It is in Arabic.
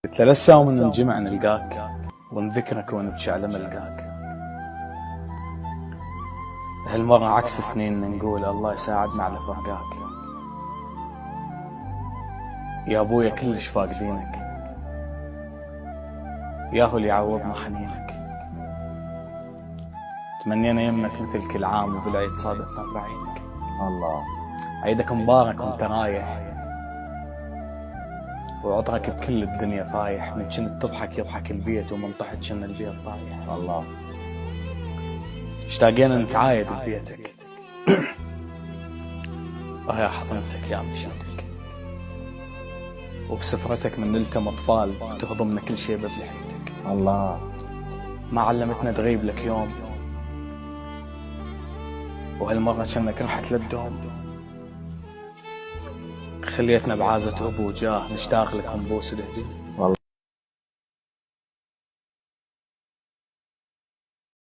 قلت له لسه ومن نجمع نلقاك ونذكرك ونبكي على ملقاك. هالمرة عكس سنين نقول الله يساعدنا على فرقاك. يا ابويا كلش فاقدينك، ياهو اللي يعوضنا حنينك. تمنينا يمك مثل كل عام وبالعيد صادفنا بعينك. الله عيدك مبارك وانت رايح، وعطرك بكل الدنيا فايح. من كنت تضحك يضحك البيت ومن طحت كنا البيت طايح. الله اشتاقينا نتعايد ببيتك وهي حضنتك يا مشيتك، وبسفرتك من نلتم اطفال وتهضمنا كل شيء بلحيتك. الله ما علمتنا تغيب لك يوم، وهالمرة كأنك رحت للدوم. خليتنا بعازة أبو جاه نشتاق لك ونبوس الهدوم.